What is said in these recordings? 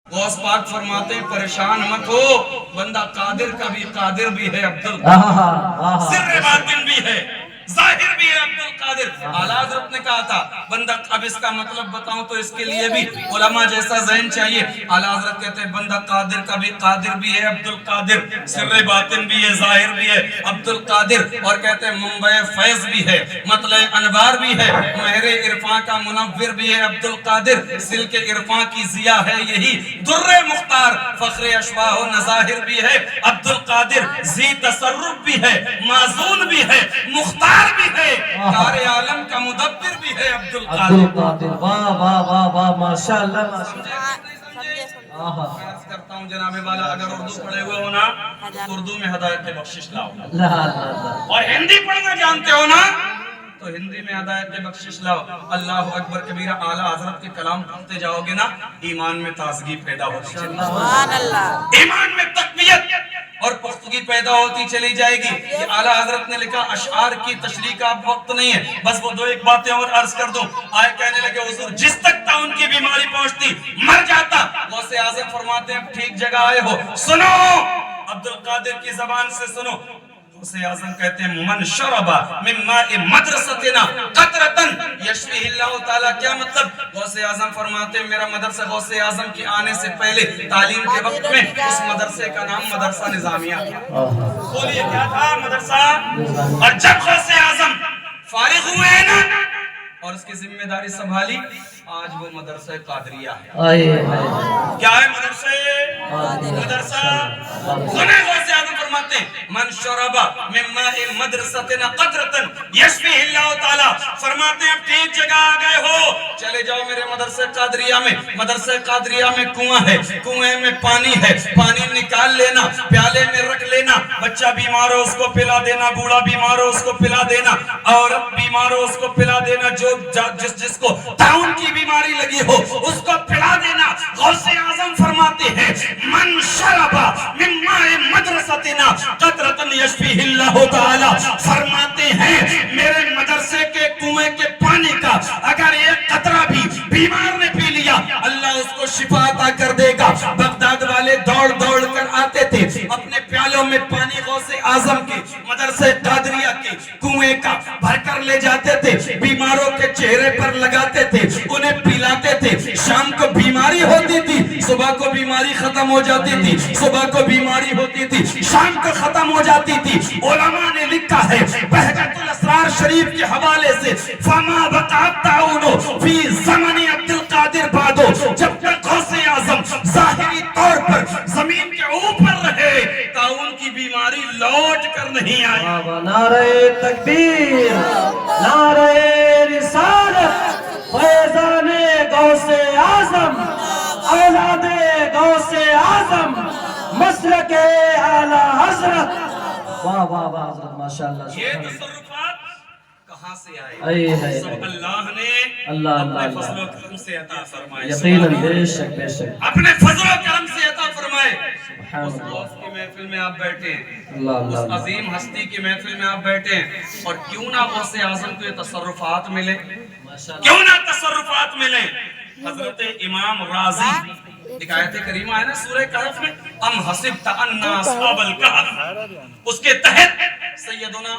गौस पाक फरमाते हैं परेशान मत हो, बंदा कादिर का भी कादिर भी है, अब्दुल सिर्र बातिन भी है, जाहिर भी है अब्दुल कादिर। आला हज़रत ने कहा था बंदा, अब इसका मतलब बताऊं तो इसके लिए भी उलमा जैसा ज़हन चाहिए। आला हज़रत कहते हैं बंदा कादिर का भी कादिर भी है, अब्दुल कादिर, सिर्र बातिन भी है, जाहिर भी है, अब्दुल कादिर। और कहते हैं मुंबई फैज भी है, मतलब अनवार भी है, महरे इरफान का मुनव्विर भी है, अब्दुल कादिर, सिल्क इरफान की जिया है यही, दुर्रे मुख्तार, फख्रे अशवाह नज़ाहिर भी है, अब्दुल कादिर, जी तसर्रुफ भी है, माजून भी है, मुख्तार भी है, कार आलम का मुदब्बिर भी है, अब्दुल कादिर। वाह वाह वाह वाह, माशाअल्लाह माशाअल्लाह। अर्ज करता हूं जनाबे वाला, अगर उर्दू पढ़े हुए हो ना तो उर्दू में हिदायत की बख्शिश लाओ, और हिंदी पढ़ना जानते हो ना तो हिंदी में हिदायत की बख्शिश लाओ। अल्लाह अकबर कबीरा। आला हज़रत के कलाम पढ़ते जाओगे ना, ईमान में ताज़गी पैदा होती चली जाएगी, ईमान में तक़वियत और पुख्तगी पैदा होती चली जाएगी। ये आला हज़रत ने लिखा, अशआर की तशरीह का अब वक्त नहीं है, बस वो दो एक बातें और अर्ज कर दूं। आए कहने लगे हुजूर जिस तक था उनकी बीमारी पहुंचती मर जाता, गौसे आज़म फरमाते हैं ठीक जगह आए हो, सुनो अब्दुल कादिर की ज़बान से सुनो। गौसे आज़म कहते हैं मन शरबा मिन माए मदरसतिना कतरतन यशफिहिल्लाहु ताला। क्या मतलब? गौसे आज़म फरमाते हैं मेरा मदरसा गौसे आज़म के आने से पहले तालीम के वक्त में उस मदरसे का नाम मदरसा निजामिया था। बोलिए क्या था? मदरसा। और जब गौसे आज़म फारिग हुए हैं ना और उसकी जिम्मेदारी संभाली, आज वो मदरसा कादरिया है। क्या है मदरसा? सुने गौसे आज़म फरमाते हैं मन शरबा मिन माए मदरसतिना कतरतन यशफिहिल्लाहु ताला। फरमाते हैं ठीक जगह आ गए हो, चले जाओ मेरे मदरसे कादरिया में। मदरसे कादरिया में कुआं है, कुएं में पानी है, पानी निकाल लेना, प्याले में रख लेना, बच्चा बीमार हो उसको पिला देना, बूढ़ा बीमार हो उसको पिला देना, औरत बीमार हो उसको पिला देना, जो जिसको ताउन की बीमारी लगी हो उसको पिला देना। गौसे आज़म फरमाते हैं मन शरबा मिन माए मदरसतिना कतरतन यशफिहिल्लाहु ताला। फरमाते हैं मेरे मदरसे के कुएं के पानी का अगर एक कतरा भी बीमार ने पी लिया, अल्लाह उसको शिफा अता कर देगा। बगदाद वाले दौड़ दौड़ कर आते थे, अपने प्यालों में पानी गौसे आज़म के मदरसे कादरिया के कुएं का भरकर ले जाते थे, बीमारों के चेहरे पर लगाते थे, उन्हें पिलाते थे। शाम को बीमारी होती थी, सुबह को बीमारी खत्म हो जाती थी, सुबह को बीमारी होती थी, शाम को खत्म हो जाती थी। उलमा ने लिखा है बहजतुल असरार शरीफ के हवाले से, फमा बकात ताउनो फी ज़मानी अब्दुल कादिर बादो। जब तक गौसे आज़म ज़ाहिरी तौर पर जमीन के ऊपर रहे, ताउन की बीमारी लौट कर नहीं आई। नारे तकबीर, नारे रिसालत, फैज़ाने गौसे आज़म, औलादे गौसे आज़म, मसलके आला हज़रत। वाह वाह वाह हज़रत, माशाअल्लाह। ये तसर्रुफात कहाँ से आए? सब अल्लाह ने अपने फज़ल व करम से अता फरमाए। यकीनन, बेशक बेशक, अपने फज़ल व करम से अता फरमाए। उस गौस की महफिल में आप बैठे हैं, उस अजीम हस्ती की महफिल में आप बैठे हैं, और क्यों ना गौसे आज़म को ये तसर्रुफात मिले, क्यों ना तसर्रुफात मिले। हजरत इमाम राजी एक आयत करीमा है ना सूरह कहफ में, अम हसिबत अन्ना अस्हाबल कहफ, उसके तहत सैयदुना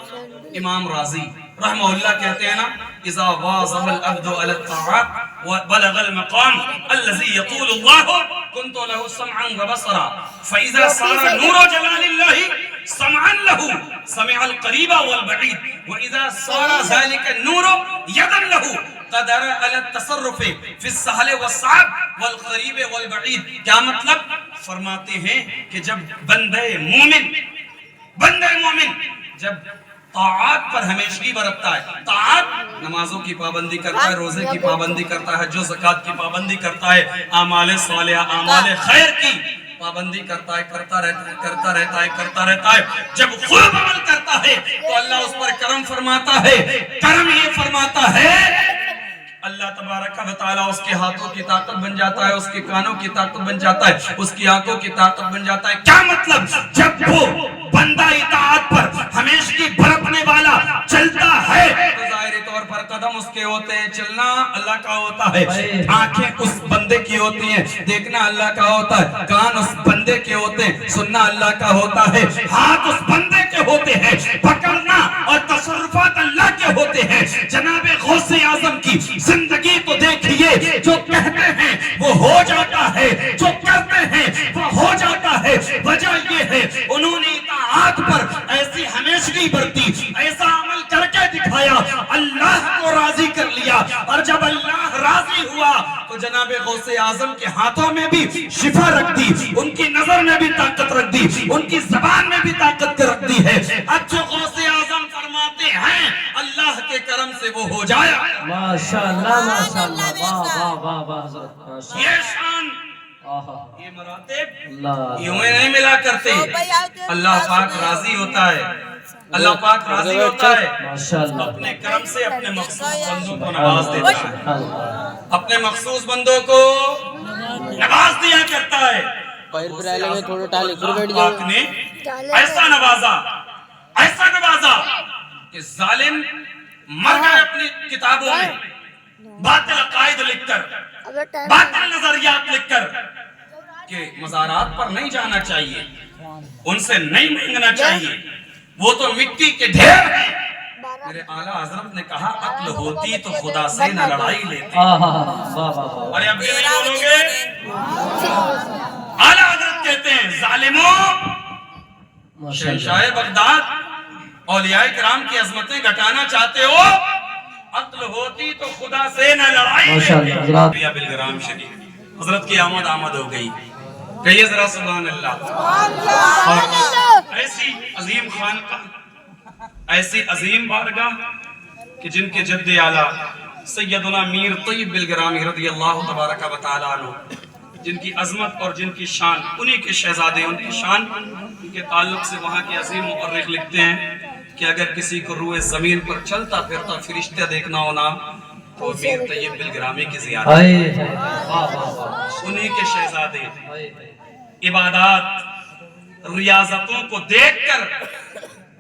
इमाम राजी रहमहुल्लाह कहते हैं ना, इज़ा वाज़ल अब्दु अला ताअत व बलगल मकाम अल्लज़ी यक़ूलु अल्लाहु कुन्तु लहु समअन व बसरा फ़इज़ा सारा नूरु जलालिल्लाहि समअन लहु समिअल क़रीबा वल बईद व इज़ा सारा ज़ालिका नूरु यदन लहु क़दर अला तसर्रुफ़ फ़ी सहल व सअब वल क़रीब वल बईद। क्या मतलब? फरमाते हैं कि जब बंदे मोमिन जब ताआत पर हमेशगी बरतता है, ताआत नमाजों की पाबंदी करता है, रोजे की पाबंदी करता है, जो ज़कात की पाबंदी करता है, आमाले सालिहा आमाले खैर की पाबंदी करता है, करता रहता है। जब खूब अमल करता है तो अल्लाह उस पर करम फरमाता है। करम ये फरमाता है अल्लाह तबारक व तआला उसके हाथों की ताकत बन जाता है, उसके कानों की ताकत बन जाता है, उसकी आंखों की ताकत बन जाता है। क्या मतलब? जब वो बंदा इताअत पर हमेशगी बरतने वाला चलता है तो जाहिर तौर पर कदम उसके होते हैं, चलना अल्लाह का होता है, आंखें उस बंदे की होती हैं, देखना अल्लाह का होता है, कान उस बंदे के होते हैं, सुनना अल्लाह का होता है, हाथ उस बंदे के होते हैं, पकड़ना और तसर्रुफात अल्लाह के होते हैं। जनाब गौसे आजम की जिंदगी तो देखिए, जो कहते हैं वो हो जाता है, जो करते हैं वो हो जाता है। वजह ये है उन्होंने इताअत पर ऐसी हमेशगी बरती, ऐसा अमल करके दिखाया, अल्लाह को राजी कर लिया, और जब अल्लाह राजी हुआ तो जनाबे गौसे आजम के हाथों में भी शिफा रख दी, उनकी नजर में भी ताकत रख दी, उनकी जबान में भी ताकत रख दी है। अब जो गौसे आजम फरमाते हैं अल्लाह के करम से वो हो जाए। माशाअल्लाह माशाअल्लाह, वाह वाह वाह वाह हजरत, माशाअल्लाह। ये शान, आहा, ये मरातिब अल्लाह यूं ही नहीं मिला करते। अल्लाह पाक राजी होता है, अल्लाह पाक राजी होता है, माशाअल्लाह, अपने करम से अपने मखसूस बंदों को नवाज देता है, अल्लाह, अपने मखसूस बंदों को नवाज दिया करता है। थोड़ा टाले फिर बैठ अल्लाह पाक ने ऐसा नवाजा कि जालिम मर गए अपनी किताबों में, बातिल अकायद लिखकर, बातिल नजरियात लिखकर कि मज़ारात पर नहीं जाना चाहिए, उनसे नहीं मांगना चाहिए, वो तो मिट्टी के ढेर हैं। मेरे आला हजरत ने कहा अक्ल होती तो खुदा से न लड़ाई लेते। आहा, वाह वाह वाह, अरे अब ये नहीं बोलोगे? आला हजरत कहते हैं जालिमों, माशाअल्लाह, शहंशाह बगदाद औलियाए किराम की अजमतें घटाना चाहते हो, अक्ल होती तो खुदा से न लड़ाई माशाअल्लाह, लेते। हजरत, या बिलगराम शरीफ हजरत की आमद हो गई, कहिए जरा सुभान अल्लाह। और ऐसी अजीम खानकाह, ऐसी अजीम बारगाह कि जिनके जद्दे आला सैयदना मीर तय्यब बिलगरामी रज़ियल्लाहु तबारक व तआला अन्हु, जिनकी अजमत और जिनकी शान, उन्हीं के शहजादे, उनकी शान के ताल्लुक से वहाँ के अजीम मुअर्रिख लिखते हैं कि अगर किसी को रूए जमीन पर चलता फिरता फरिश्ता देखना होना तो मीर तय्यब बिलगरामी की ज़ियारत, हाय हाय, वाह वाह वाह, उन्हीं के शहजादे। हाय हाय, इबादत रियाजतों को देखकर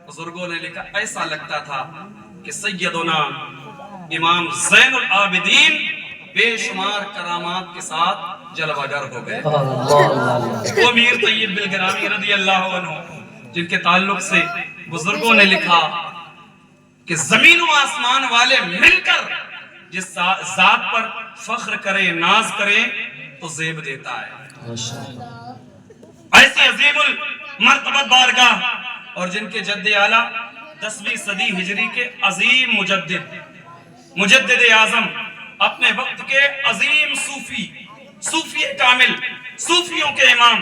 बुजुर्गों ने लिखा ऐसा लगता था कि सैयदना इमाम ज़ैनुल आबिदीन बेशुमार करामात के साथ जलवागर हो गए। वो मीर तय्यब बिलगरामी रज़ियल्लाहु अन्हु, जिनके ताल्लुक से बुजुर्गों ने लिखा कि जमीन व आसमान वाले मिलकर जिस जात पर फख्र करे, नाज करे तो जेब देता है। ऐसी अजीमुल मर्तबत बारगाह और जिनके जद्दे आला 10वीं सदी हिजरी के अजीम मुजद्दिद आजम, अपने वक्त के अजीम सूफी कामिल, सूफियों के इमाम,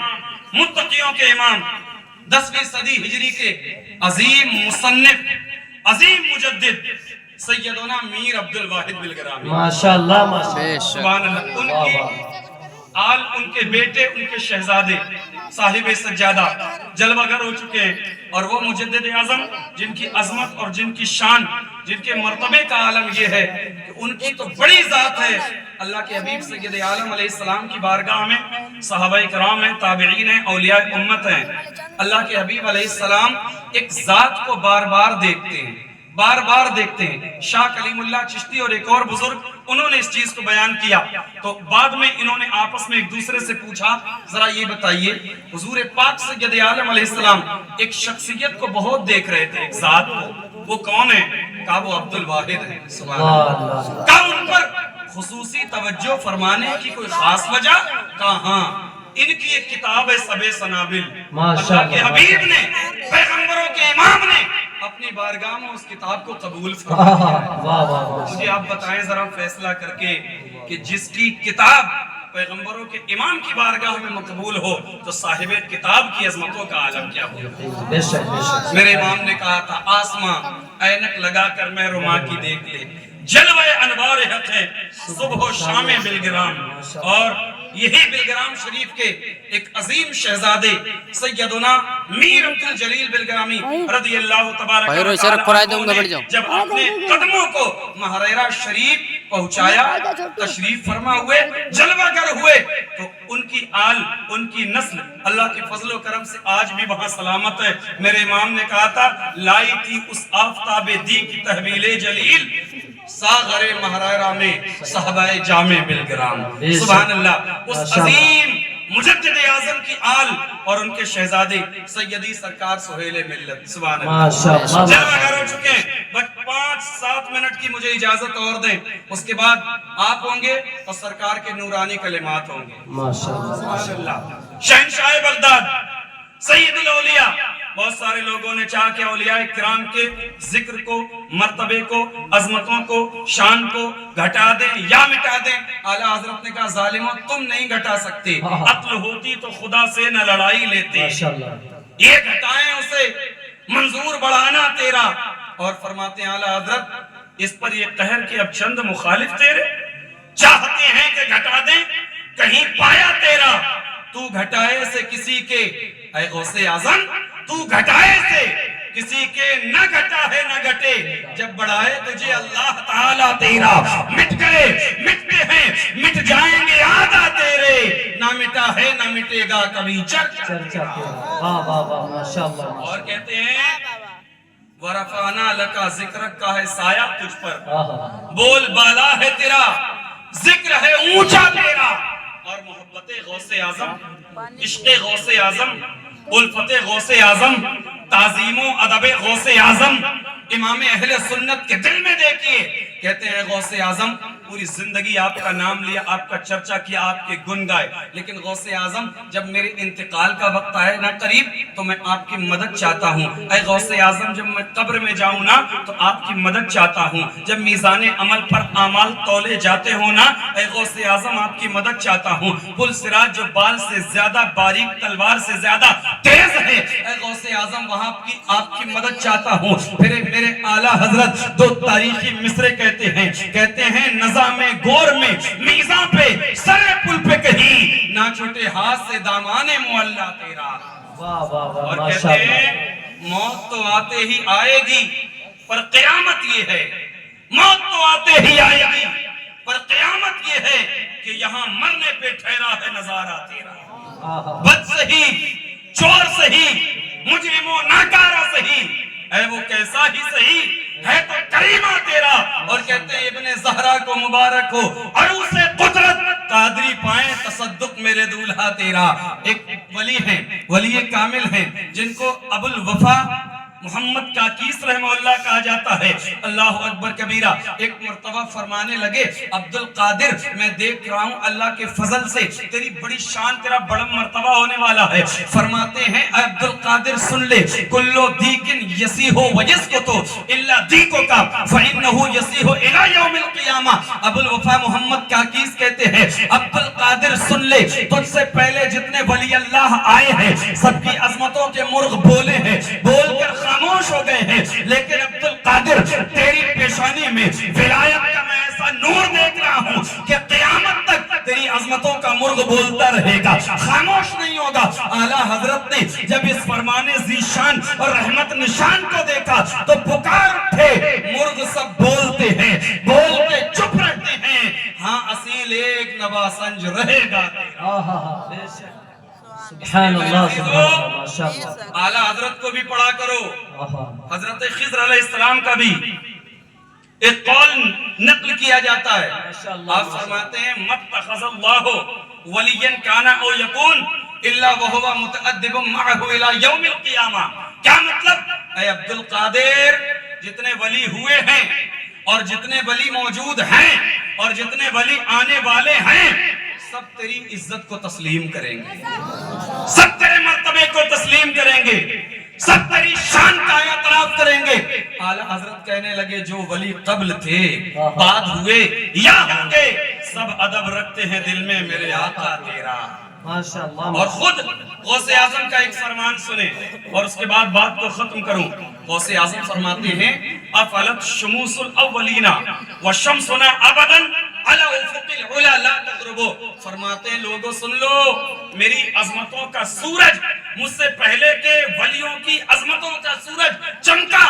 मुत्तकियों के इमाम, 10वीं सदी हिजरी के अजीम मुसन्निफ, अजीम मुजद्दिद सैयदना मीर अब्दुल वाहिद बिलगरामी, माशाअल्लाह माशाअल्लाह, सुभान अल्लाह। उनकी आल, उनके बेटे, उनके शहजादे साहिब सज्जादा जलवागर हो चुके हैं, और वो मुजद्दिद आजम जिनकी अजमत और जिनकी शान, जिनके मर्तबे का आलम ये है कि उनकी तो बड़ी जात है। अल्लाह के हबीब सय्यद आलम अलैहिस्सलाम की बारगाह में सहाबाए किराम हैं, ताबिईन हैं, औलिया उम्मत हैं। अल्लाह के हबीब अलैहिस्सलाम एक जात को बार बार देखते हैं, बार बार देखते हैं। शाह कलीमुल्लाह चिश्ती और एक और बुजुर्ग, उन्होंने इस चीज को बयान किया, तो बाद में इन्होंने आपस में एक दूसरे से पूछा, जरा ये बताइए, हुजूर पाक सय्यद आलम अलैहिस्सलाम एक शख्सियत को बहुत देख रहे थे, एक जात को, वो कौन है? कहा वो अब्दुल वाहिद है। सुभान अल्लाह। कहा उन पर खुसूसी तवज्जो फरमाने की कोई खास वजह? कहा हाँ, इनकी एक किताब है सबे सनाबिल, अल्लाह के हबीब ने, पैगंबरों के इमाम ने अपनी बारगाह में उस किताब को कबूल फरमाया। मुझे आप बताएं जरा फैसला करके कि जिसकी किताब पैगंबरों के इमाम की बारगाह में मकबूल हो तो साहिब किताब की अजमतों का आलम क्या हो? बेशक बेशक, मेरे इमाम ने कहा था, आसमां ऐनक लगाकर महरुमा की देख ले, जलवे अनवार हक है सुबह शाम बिलगराम। और यही बिलगराम शरीफ के एक अजीम शहजादे सैयदना मीर अब्दुल जलील बिलगरामी रज़ियल्लाहु तबारक व तआला, जब अपने कदमों को महरेरा शरीफ पहुंचाया, तशरीफ फरमा हुए, जलवागर हुए, तो उनकी आल, उनकी नस्ल अल्लाह के फजल करम से आज भी वहां सलामत है। मेरे इमाम ने कहा था, लाई थी उस आफताबे दी की तहवीले जलील, सागर महरारा में साहबाए जामे बिलग्राम। बेशक। सुभान अल्लाह। उस माशाअल्लाह। अजीम मुजद्दिद आज़म की आल और उनके शहजादे सैयदी सरकार सुहेल मिल्लत। सुभान अल्लाह। माशाअल्लाह। जलवागर हो चुके हैं, बस 5-7 मिनट की मुझे इजाजत और दें, उसके बाद आप होंगे और सरकार के नूरानी कलिमात होंगे। माशाअल्लाह। माशाअल्लाह। शहंशाह बगदाद सैयदुल औलिया, बहुत सारे लोगों ने चाहा कि औलिया किराम के जिक्र को, मर्तबे को, अजमतों को, शान को घटा दें या मिटा दें। आला हजरत ने कहा जालिमों तुम नहीं घटा सकते, अक्ल होती तो खुदा से न लड़ाई लेते। माशाअल्लाह। ये घटाएं उसे मंजूर बढ़ाना तेरा। और फरमाते हैं आला हजरत इस पर ये कहर कि अब चंद मुखालिफ तेरे चाहते हैं कि घटा दें, कहीं पाया तेरा तू घटाए से किसी के, ऐ गौसे आज़म तू घटाए से किसी के न घटा है न घटे, जब बढ़ाए तुझे अल्लाह ताला तेरा। मिट गए मिटते हैं मिट जाएंगे आदा तेरे, ना मिटा है न मिटेगा कभी चर्चा। चर्चा किया। वाह वाह वाह माशाअल्लाह। और कहते हैं वरफाना लका जिक्र का है साया तुझ पर, आहा। बोल बाला है तेरा, जिक्र है ऊंचा तेरा। और मोहब्बते गौसे आजम, इश्क़े गौसे आजम, उल्फते गौसे आजम, ताज़ीमो अदबे गौसे आजम इमाम अहले सुन्नत के दिल में देखिए। कहते हैं गौसे आजम पूरी जिंदगी आपका नाम लिया, आपका चर्चा किया, आपके गुण गाए, लेकिन गौसे आजम जब मेरे इंतकाल का वक्त आए ना करीब तो मैं आपकी मदद चाहता हूँ। ऐ गौसे आजम जब मैं कब्र में जाऊँ ना तो आपकी मदद चाहता हूँ। जब मीज़ाने अमल पर आमाल तौले जाते हो ना, ऐ गौसे आजम आपकी मदद चाहता हूँ। पुल सिराज जो बाल से ज्यादा बारीक, तलवार से ज्यादा तेज है, ऐ गौसे आजम वहाँ की आपकी मदद चाहता हूँ। फिर मेरे आला हजरत दो तारीखी मिसरे कहते हैं नज़ामे गौर में मीज़ा पे सरे पुल पे कहीं ना छूटे हाथ से दामाने मुअल्ला तेरा। वाह वाह वाह और कहते माशाअल्लाह। हैं मौत तो आते ही आएगी पर क़यामत ये है, मौत तो आते ही आएगी पर क़यामत ये है कि यहाँ मरने पे ठहरा है नजारा तेरा। आहा। बद सही चोर सही मुजरिमो नाकारा सही, है वो कैसा ही सही है तो करीमा तेरा। और कहते हैं इब्ने ज़हरा को मुबारक हो अरूसे कुदरत कादरी पाए तसद्दुक मेरे दूल्हा तेरा। एक वली हैं, वली कामिल हैं जिनको अबुल वफा मोहम्मद काकीस रहमहुल्लाह कहा जाता है। अल्लाह अकबर कबीरा। एक मर्तबा फरमाने लगे अब्दुल कादिर मैं देख रहा हूँ अल्लाह के फजल से तेरी बड़ी शान, तेरा बड़ा मर्तबा होने वाला है। फरमाते हैं अब्दुल कादिर सुन ले, कुल्लो दीकिन यसीहो वयस्को तो इल्ला दीको का फइन्नहु यसीहो इला यौमिल क़ियामा। अबुल वफा मोहम्मद काकीस कहते हैं अब्दुल कादिर सुन ले, तुझसे पहले जितने वली अल्लाह आए हैं सबकी अजमतों के मुर्ग बोले हैं, बोलकर खामोश हो गए हैं, लेकिन अब्दुल कादिर तेरी पेशानी में विलायत का मैं ऐसा नूर देख रहा हूँ कि क़यामत तक तेरी अजमतों का मुर्ग बोलता रहेगा, खामोश नहीं होगा। आला हजरत ने जब इस फरमाने ज़ीशान और रहमत निशान को देखा तो पुकार उठे, मुर्ग सब बोलते हैं, बोल के चुप रहते हैं, हाँ असील एक नवासंज रहेगा। आहा। सुभानअल्लाह सुभानअल्लाह माशाअल्लाह। आला हजरत को भी पढ़ा करो, आहा। हजरत खिज़र अलैहिस्सलाम का भी एक कौल नक़ल किया जाता है। आप फरमाते हैं मत्तख़ज़ल्लाहु वलिय्यन काना औ यकून इल्ला वहुवा मुतअद्दिबुम मअहु इला यौमिल क़ियामा। क्या मतलब? ऐ अब्दुल कादिर जितने वली हुए हैं और जितने वली मौजूद हैं और जितने वली आने वाले हैं सब तेरी इज्जत को तस्लीम करेंगे, सब तेरे मर्तबे को तस्लीम करेंगे, सब तेरी शान का एतराफ करेंगे। आला हजरत कहने लगे जो वली कब्ल थे बाद हुए या होंगे सब अदब रखते हैं दिल में मेरे आका तेरा। माशाअल्लाह। और खुद गौसे आजम का एक फरमान सुने और उसके बाद बात को खत्म करूं। गौसे आजम फरमाते हैं अफलत शुमूसुल अव्वलीना व शम्सुना अबदन अला उफुकिल उला ला तग़रुबु। फरमाते हैं लोगों सुन लो, मेरी अजमतों का सूरज, मुझसे पहले के वलियों की अजमतों का सूरज चमका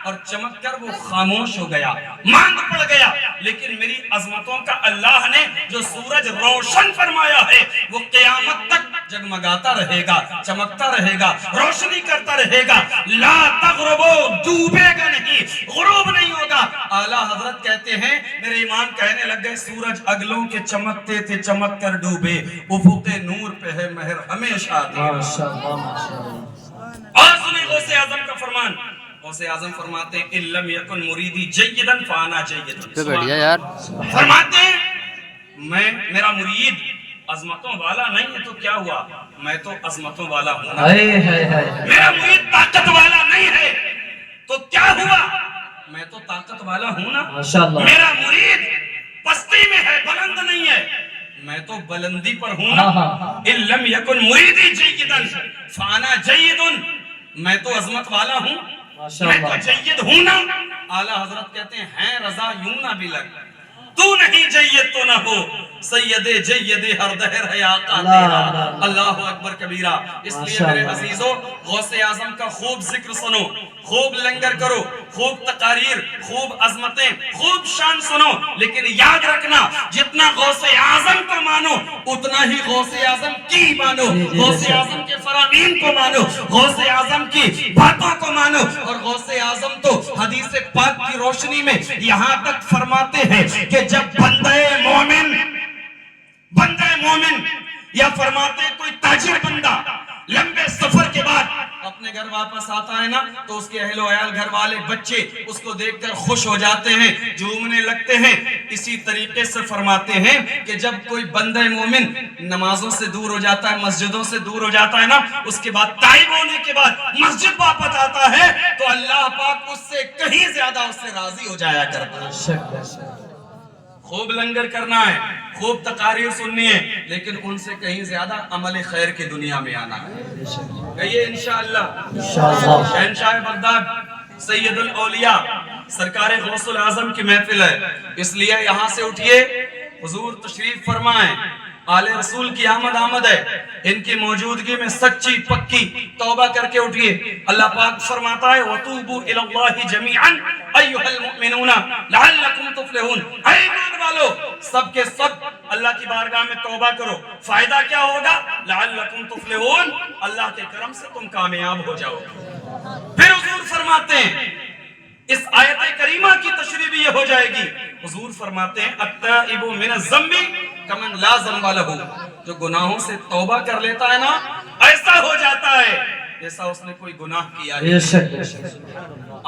اور چمک کر وہ خاموش ہو گیا، ماند پڑ گیا، لیکن میری عظمتوں کا اللہ نے جو سورج روشن فرمایا ہے وہ قیامت تک جگمگاتا رہے گا، چمکتا رہے گا، روشنی کرتا رہے گا، لا تغربو، ڈوبے گا نہیں، غروب نہیں ہوگا۔ اعلیٰ حضرت کہتے ہیں میرے امام کہنے لگ گئے سورج اگلوں کے چمکتے تھے چمک کر ڈوبے، افق نور پہ ہے مہر ہمیشہ تیرا۔ ماشاءاللہ ماشاءاللہ۔ اور سنیں غوث اعظم کا فرمان، غوث اعظم فرماتے ہیں ان لم یکن مریدی جیدا فانا جید، بڑھ جا یار۔ فرماتے ہیں میرا مرید عظمتوں والا نہیں ہے تو کیا ہوا، میں تو عظمتوں والا ہوں نا۔ میرا مرید طاقت والا نہیں ہے تو کیا ہوا، میں تو طاقت والا ہوں نا۔ میرا مرید پستی میں ہے، بلند نہیں ہے، میں تو بلندی پر ہوں نا۔ ان لم یکن مریدی جیدا فانا جید، میں تو عظمت والا ہوں، میں تو جید ہوں نا۔ اعلیٰ حضرت کہتے ہیں رضا یوں نہ بھی لگ، تو نہیں جید تو نہ ہو، سید جید ہر دہر ہے آقا تیرا۔ اللہ اکبر کبیرہ۔ اس لیے میرے عزیزو غوث اعظم کا خوب ذکر سنو، خوب لنگر کرو، خوب تقاریر، خوب عظمتیں، خوب شان سنو، لیکن یاد رکھنا جتنا غوث اعظم کو مانو اتنا ہی غوث اعظم کی مانو، غوث اعظم کے فرامین کو مانو، غوث اعظم کی باتوں کو مانو۔ اور غوث اعظم تو حدیث پاک کی روشنی میں یہاں تک فرماتے ہیں کہ جب بندہ مومن یا فرماتے ہیں کوئی تاجر بندہ لمبے سفر کے بعد اپنے گھر واپس آتا ہے نا تو اس کے اہل و عیال، گھر والے، بچے اس کو دیکھ کر خوش ہو جاتے ہیں، جھومنے لگتے ہیں۔ اسی طریقے سے فرماتے ہیں کہ جب کوئی بندہ مومن نمازوں سے دور ہو جاتا ہے، مسجدوں سے دور ہو جاتا ہے نا، اس کے بعد تائب ہونے کے بعد مسجد واپس آتا ہے تو اللہ پاک اس سے کہیں زیادہ اس سے راضی ہو جایا کرتا ہے۔ خوب لنگر کرنا ہے، خوب تقاریر سننی ہے، لیکن ان سے کہیں زیادہ عمل خیر کی دنیا میں آنا ہے۔ کہیے انشاءاللہ۔ شہنشاہ بغداد سید الاولیاء سرکار غوث الاعظم کی محفل ہے، اس لیے یہاں سے اٹھئے، حضور تشریف فرمائیں، آل رسول کی آمد ہے، ان کی موجودگی میں سچی پکی توبہ کر کے اٹھئے۔ اللہ پاک فرماتا ہے وَتُوبُوا إِلَى اللَّهِ جَمِيعًا أَيُّهَا الْمُؤْمِنُونَ لَعَلَّكُمْ تُفْلِحُونَ۔ اے ایمان والو سب کے سب اللہ کی بارگاہ میں توبہ کرو، فائدہ کیا ہوگا؟ لَعَلَّكُمْ تُفْلِحُونَ، اللہ کے کرم سے تم کامیاب ہو جاؤ۔ پھر حضور فرماتے ہیں اس آیت کریمہ کی تشریح بھی یہ ہو جائے گی، حضور فرماتے ہیں التائب من الذنب کمن لا ذنب لہ، جو گناہوں سے توبہ کر لیتا ہے نا ایسا ہو جاتا ہے جیسا اس نے کوئی گناہ کیا ہے۔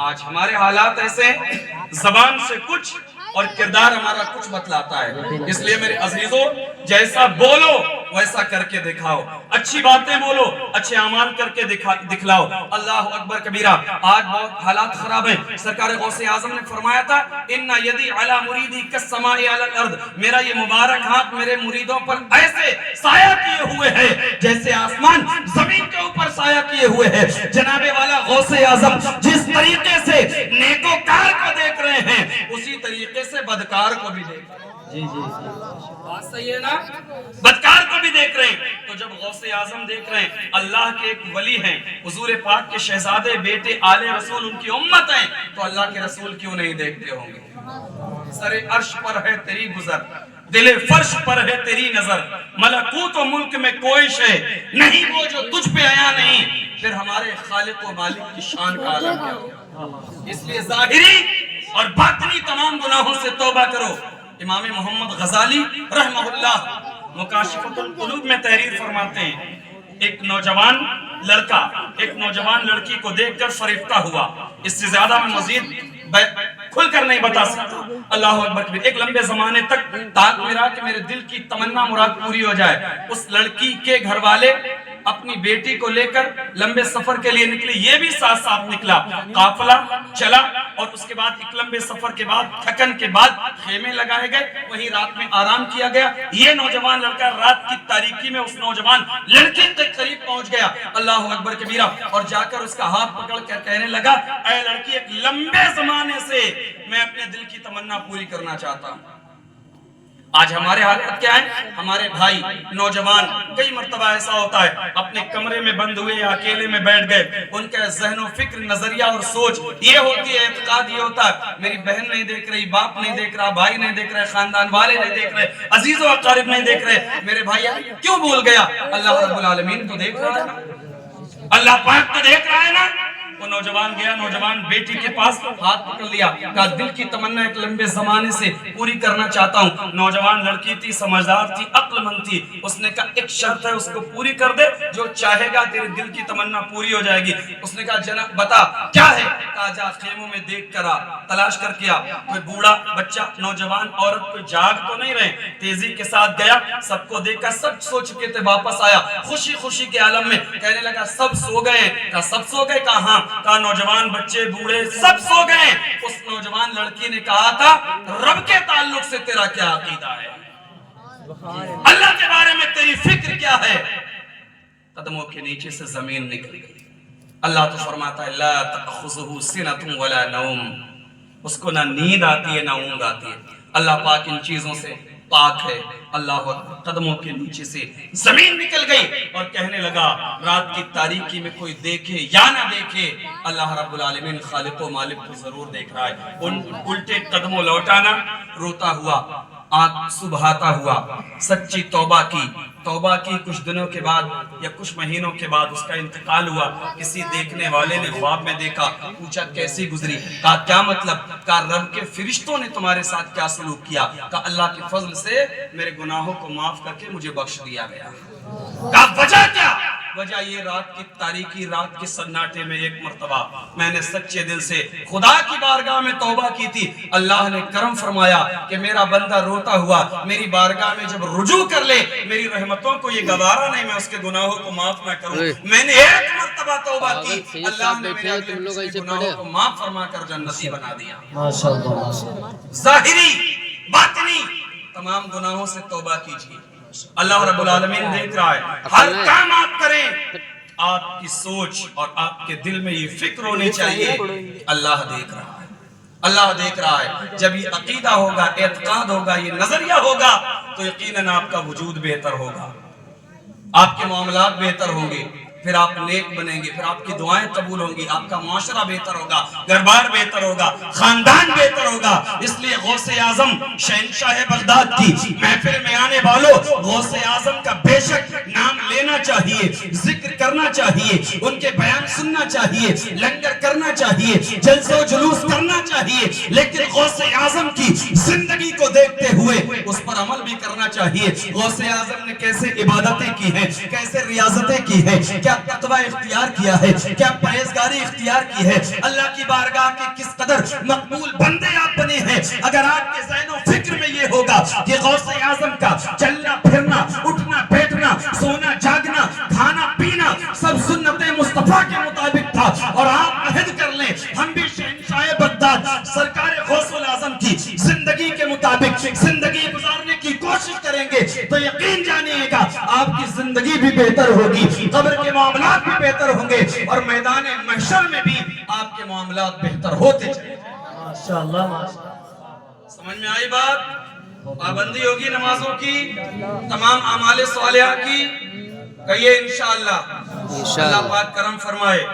آج ہمارے حالات ایسے ہیں، زبان سے کچھ اور کردار ہمارا کچھ بتلاتا ہے۔ اس لیے میرے عزیزوں جیسا بولو ویسا کر کے دکھاؤ، اچھی باتیں بولو، اچھے اعمال کر کے دکھلاؤ۔ اللہ اکبر کبیرہ۔ آج بہت حالات خراب ہیں۔ سرکار غوث اعظم نے فرمایا تھا ان یدی علی مریدی کالسماء علی الارض، میرا یہ مبارک ہاتھ میرے مریدوں پر ایسے سایہ کیے ہوئے ہے جیسے آسمان زمین کے اوپر سایہ کیے ہوئے ہے۔ جناب والا غوث اعظم جس طریقے سے نیکوکار کو دیکھ رہے ہیں اسی طریقے سے بدکار کو بھی دیکھ رہے ہیں۔ جی جی بات صحیح ہے نا؟ بدکار کو بھی دیکھ رہے ہیں۔ تو جب غوث اعظم دیکھ رہے ہیں اللہ کے ایک ولی ہیں، حضور پاک کے شہزادے بیٹے آل رسول ان کی امت ہیں، تو اللہ کے رسول کیوں نہیں دیکھتے ہوں گے؟ سر عرش پر ہے تیری گزر، دل فرش پر ہے تیری نظر، ملکوت و ملک میں کوئی شے نہیں وہ جو تجھ پہ آیا نہیں، پھر ہمارے خالق و مالک کی شان کا عالم کیا ہوگا؟ اس لیے ظاہری اور باطنی تمام گناہوں سے توبہ کرو۔ امام محمد غزالی رحمہ اللہ مکاشفۃ القلوب میں تحریر فرماتے ہیں ایک نوجوان لڑکا ایک نوجوان لڑکی کو دیکھ کر فریفتہ ہوا۔ اس سے زیادہ میں مزید کھل کر نہیں بتا سکتا۔ اللہ اکبر۔ ایک لمبے زمانے تک تاک میرا کہ میرے دل کی تمنا مراد پوری ہو جائے۔ اس لڑکی کے گھر والے اپنی بیٹی کو لے کر لمبے سفر کے لیے نکلے، یہ بھی ساتھ ساتھ نکلا، قافلہ چلا، اور اس کے بعد ایک لمبے سفر کے بعد تھکن کے بعد خیمے لگائے گئے، وہیں رات میں آرام کیا گیا۔ یہ نوجوان لڑکا رات کی تاریکی میں اس نوجوان لڑکی کے قریب پہنچ گیا، اللہ اکبر کبیرہ، اور جا کر اس کا ہاتھ پکڑ کر کہنے لگا اے لڑکی، ایک لمبے زمانے سے میں اپنے دل کی تمنا پوری کرنا چاہتا ہوں۔ آج ہمارے حالات کیا ہے؟ ہمارے بھائی نوجوان کئی مرتبہ ایسا ہوتا ہے اپنے کمرے میں بند ہوئے یا اکیلے میں بیٹھ گئے، ان کا ذہن و فکر نظریہ اور سوچ یہ ہوتی ہے، اعتقاد یہ ہوتا ہے میری بہن نہیں دیکھ رہی، باپ نہیں دیکھ رہا، بھائی نہیں دیکھ رہے، خاندان والے نہیں دیکھ رہے، عزیز و اقارب نہیں دیکھ رہے، میرے بھائی کیوں بھول گیا؟ اللہ رب العالمین تو دیکھ رہا ہے نا، اللہ پاک تو دیکھ رہا ہے نا۔ وہ نوجوان گیا، نوجوان بیٹی کے پاس ہاتھ پکڑ لیا، کہا دل کی تمنا ایک لمبے زمانے سے پوری کرنا چاہتا ہوں۔ نوجوان لڑکی تھی، سمجھدار تھی، عقل مند تھی، اس نے کہا ایک شرط ہے، اس کو پوری کر دے، جو چاہے گا تیرے دل کی تمنا پوری ہو جائے گی۔ اس نے کہا جناب بتا کیا ہے؟ کہا جا خیموں میں دیکھ کر آ، تلاش کر کے آ۔ کوئی بوڑھا بچہ نوجوان عورت کوئی جاگ تو نہیں رہے، تیزی کے ساتھ گیا، سب کو دیکھا، سب سو چکے تھے، واپس آیا خوشی خوشی کے عالم میں، کہنے لگا سب سو گئے؟ کہا سب سو گئے؟ کہا ہاں۔ کہا نوجوان بچے بوڑھے سب سو گئے؟ اس نوجوان لڑکی نے کہا تھا رب کے تعلق سے تیرا کیا عقیدہ ہے، اللہ کے بارے میں تیری فکر کیا ہے؟ قدموں کے نیچے سے زمین نکل گئی۔ اللہ تو فرماتا ہے لا تأخذہ سنۃ ولا نوم، اس کو نہ نیند آتی ہے نہ اونگ آتی ہے، اللہ پاک ان چیزوں سے پاک ہے۔ اللہ قدموں کے نیچے سے زمین نکل گئی اور کہنے لگا رات کی تاریکی میں کوئی دیکھے یا نہ دیکھے، اللہ رب العالمین خالق و مالک کو ضرور دیکھ رہا ہے۔ ان الٹے قدموں لوٹانا، روتا ہوا، آنکھ بہاتا ہوا، سچی توبہ کی کچھ دنوں کے بعد یا کچھ مہینوں کے بعد اس کا انتقال ہوا۔ کسی دیکھنے والے نے خواب میں دیکھا، پوچھا کیسی گزری؟ کہا کیا مطلب؟ کہا رب کے فرشتوں نے تمہارے ساتھ کیا سلوک کیا؟ کہا اللہ کے فضل سے میرے گناہوں کو معاف کر کے مجھے بخش دیا گیا۔ کہا وجہ کیا؟ وجہ یہ رات کی تاریکی، رات کے سناٹے میں ایک مرتبہ میں نے سچے دل سے خدا کی بارگاہ میں توبہ کی تھی، اللہ نے کرم فرمایا کہ میرا بندہ روتا ہوا میری بارگاہ میں جب رجوع کر لے، میری رحمتوں کو یہ گوارا نہیں میں اس کے گناہوں کو معاف نہ کروں۔ میں نے ایک مرتبہ توبہ کی، اللہ نے میرے گناہوں کو معاف فرما کر جنتی بنا دیا۔ ظاہری باطنی تمام گناہوں سے توبہ کیجیے، اللہ رب العالمین دیکھ رہا ہے۔ ہر کام آپ کریں، آپ کی سوچ اور آپ کے دل میں یہ فکر ہونی چاہیے اللہ دیکھ رہا ہے، اللہ دیکھ رہا ہے۔ جب یہ عقیدہ ہوگا، اعتقاد ہوگا، یہ نظریہ ہوگا تو یقیناً آپ کا وجود بہتر ہوگا، آپ کے معاملات بہتر ہوں گے، پھر آپ نیک بنیں گے، پھر آپ کی دعائیں قبول ہوں گی، آپ کا معاشرہ بہتر ہوگا، گھر بار بہتر ہوگا، خاندان بہتر ہوگا۔ اس لیے غوث اعظم شہنشاہ بغداد کی محفل میں آنے والوں غوث اعظم کا بے شک نام لینا چاہیے، ذکر کرنا چاہیے، ان کے بیان سننا چاہیے، لنگر کرنا چاہیے، جلسہ و جلوس کرنا چاہیے، لیکن غوث اعظم کی زندگی کو دیکھتے ہوئے اس پر عمل بھی کرنا چاہیے۔ غوث اعظم نے کیسے عبادتیں کی ہیں، کیسے ریاضتیں کی ہیں، کیا تقوی اختیار کیا ہے، کیا پرہیزگاری اختیار کی ہے، اللہ کی بارگاہ کے کس قدر مقبول بندے آپ بنے ہیں۔ اگر آپ کے ذہن و فکر میں یہ ہوگا کہ غوث اعظم کا چلنا پھرنا، اٹھنا بیٹھنا، سونا جاگنا، کھانا پینا سب سنت مصطفیٰ کے مطابق تھا، اور آپ عہد کر لیں ہم بھی شہنشاہ بغداد سرکار غوث اعظم کی زندگی کے مطابق زندگی گزارنے کی کوشش کریں گے تو یقین جانیے گا آپ کی زندگی بھی بہتر ہوگی، قبر کے معاملات بھی بہتر ہوں گے، اور میدان محشر میں بھی آپ کے معاملات بہتر ہوتے چلیں گے۔ ماشاءاللہ ماشاءاللہ، سمجھ میں آئی بات؟ پابندی ہوگی نمازوں کی، تمام اعمال صالحہ کی، کہیے انشاءاللہ۔ اللہ پاک کرم فرمائے،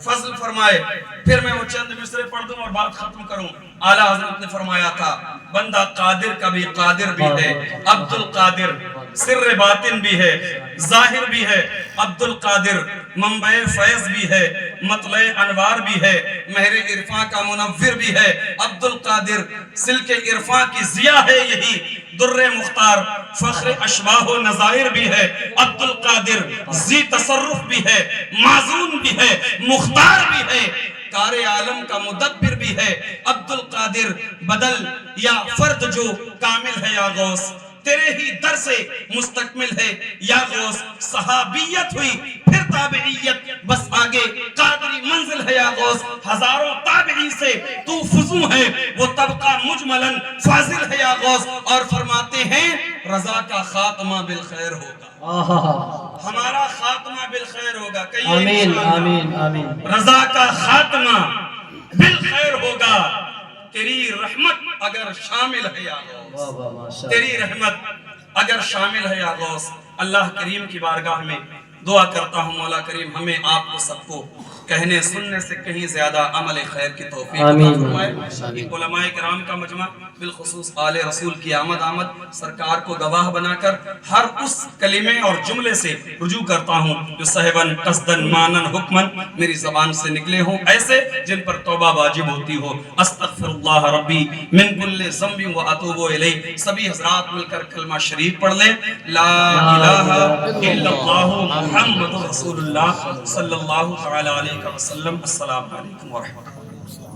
فضل فرمائے۔ پھر میں وہ چند مصرے پڑھ دوں اور بات ختم کروں۔ اعلیٰ حضرت نے فرمایا تھا بندہ قادر کا بھی قادر بھی ہے، عبد القادر سر باطن بھی ہے، ظاہر بھی ہے، عبد القادر منبع فیض بھی ہے، مطلع انوار بھی ہے، مہر عرفاں کا منور بھی ہے، عبد القادر سلک عرفاں کی ضیاء ہے یہی، در مختار فخر اشباہ و نظائر بھی ہے، عبد القادر ذی تصرف بھی ہے، معزون بھی ہے، مختار بھی ہے، کار عالم کا مدبر بھی ہے، عبد القادر بدل یا فرد جو کامل ہے یا غوث، تیرے ہی در سے مستقمل ہے یا غوث، صحابیت ہوئی پھر تابعیت، بس آگے قادری منزل ہے یا غوث، ہزاروں تابعی سے تو فضو ہے، وہ طبقہ مجملاً فاضل ہے یا غوث، اور فرماتے ہیں رضا کا خاتمہ بالخیر ہوگا، ہمارا خاتمہ بالخیر ہوگا، آمین آمین آمین، رضا کا خاتمہ بالخیر ہوگا، تیری رحمت اگر شامل ہے یا غوث، واہ واہ ماشاء تیری رحمت اگر شامل ہے یا غوث، اللہ کریم کی بارگاہ میں دعا کرتا ہوں مولا کریم ہمیں آپ کو سب کو کہنے سننے سے کہیں زیادہ عمل خیر کی توفیق عطا آمین۔ فرمائے۔ علماء کرام کا مجمع بالخصوص آل رسول کی آمد سرکار کو گواہ بنا کر ہر اس کلمے اور جملے سے رجوع کرتا ہوں جو صحباً قصداً مانن حکماً میری زبان سے نکلے ہوں، ایسے جن پر توبہ واجب ہوتی ہو۔ استغفر اللہ ربی من کل ذنب و اتوب الیہ۔ سبھی حضرات مل کر کلمہ شریف پڑھ لیں، لا الہ الا اللہ محمد رسول اللہ صلی اللہ تعالی علیہ وسلم۔ السلام علیکم ورحمۃ اللہ۔